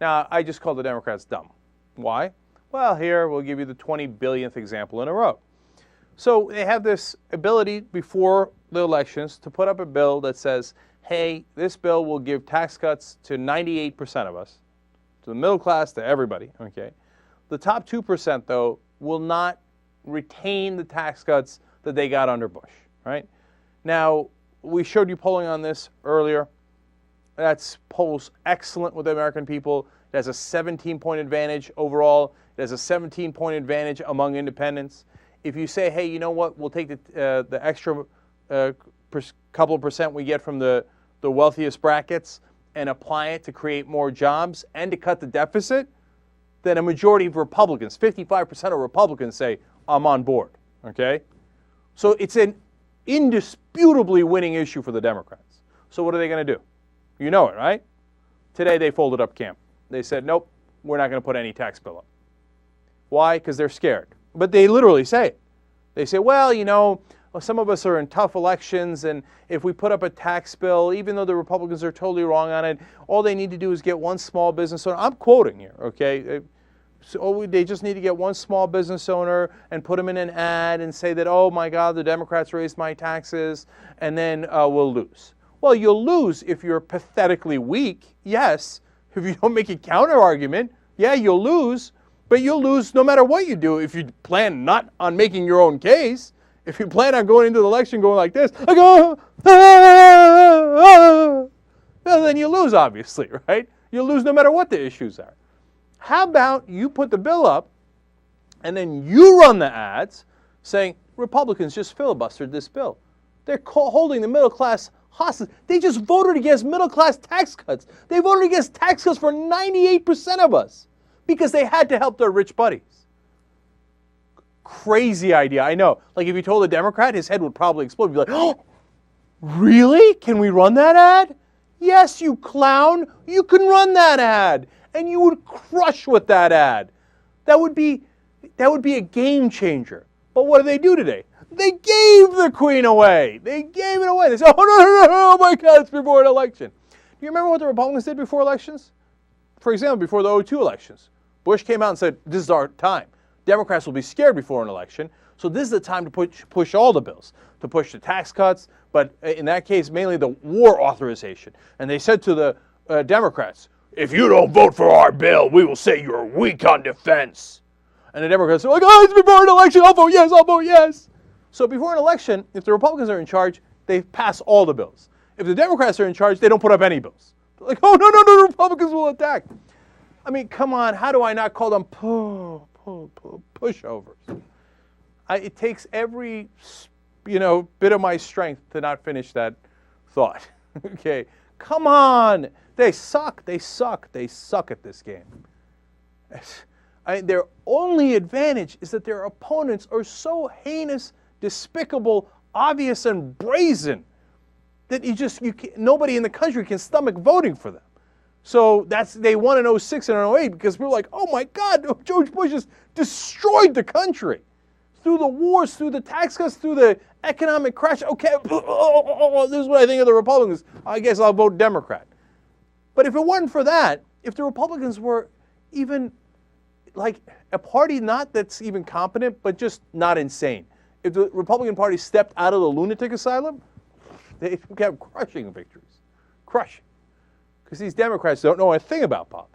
Now, I just call the Democrats dumb. Why? Well, here, we'll give you the 20 billionth example in a row. So they have this ability before the elections to put up a bill that says, hey, this bill will give tax cuts to 98% of us, to the middle class, to everybody, okay? The top 2%, though, will not retain the tax cuts that they got under Bush, right? Now, we showed you polling on this earlier. That's polls excellent with the American people. It has a 17-point advantage overall. It has a 17-point advantage among independents. If you say, hey, you know what, we'll take the extra couple of percent we get from the wealthiest brackets and apply it to create more jobs and to cut the deficit, then a majority of Republicans, 55% of Republicans say, I'm on board, okay? So it's an indisputably winning issue for the Democrats. So what are they going to do? You know it, right? Today they folded up camp. They said, nope, we're not going to put any tax bill up. Why? Because they're scared. But they literally say it. They say, well, you know, some of us are in tough elections, and if we put up a tax bill, even though the Republicans are totally wrong on it, all they need to do is get one small business owner. I'm quoting here, okay? So they just need to get one small business owner and put them in an ad and say that, oh my God, the Democrats raised my taxes, and then we'll lose. Well, you'll lose if you're pathetically weak, yes. If you don't make a counter argument, yeah, you'll lose. But you'll lose no matter what you do if you plan not on making your own case. If you plan on going into the election going like this, then you lose, obviously, right? You'll lose no matter what the issues are. How about you put the bill up and then you run the ads saying, Republicans just filibustered this bill. They're holding the middle class hostage. They just voted against middle class tax cuts. They voted against tax cuts for 98% of us because they had to help their rich buddies. Crazy idea, I know. Like if you told a Democrat, his head would probably explode. He'd be like, oh, really? Can we run that ad? Yes, you clown. You can run that ad. And you would crush with that ad. That would be a game changer. But what do they do today? They gave the Queen away. They gave it away. They said, oh my God, it's before an election. Do you remember what the Republicans did before elections? For example, before the 2002 elections. Bush came out and said, this is our time. Democrats will be scared before an election, so this is the time to push all the bills, to push the tax cuts, but in that case, mainly the war authorization. And they said to the Democrats, if you don't vote for our bill, we will say you're weak on defense. And the Democrats are like, oh, it's before an election, I'll vote yes, I'll vote yes. So before an election, if the Republicans are in charge, they pass all the bills. If the Democrats are in charge, they don't put up any bills. They're like, oh, no, the Republicans will attack. I mean, come on, how do I not call them pushovers? It takes every, bit of my strength to not finish that thought. Okay, come on. They suck at this game. Their only advantage is that their opponents are so heinous, despicable, obvious, and brazen that nobody in the country can stomach voting for them. So they won in 06 and 08 because we were like, oh my God, George Bush has destroyed the country. Through the wars, through the tax cuts, through the economic crash. Okay, this is what I think of the Republicans. I guess I'll vote Democrat. But if it wasn't for that, if the Republicans were even like a party not that's even competent, but just not insane. If the Republican Party stepped out of the lunatic asylum, they would have crushing victories. Crushing. Because these Democrats don't know a thing about politics.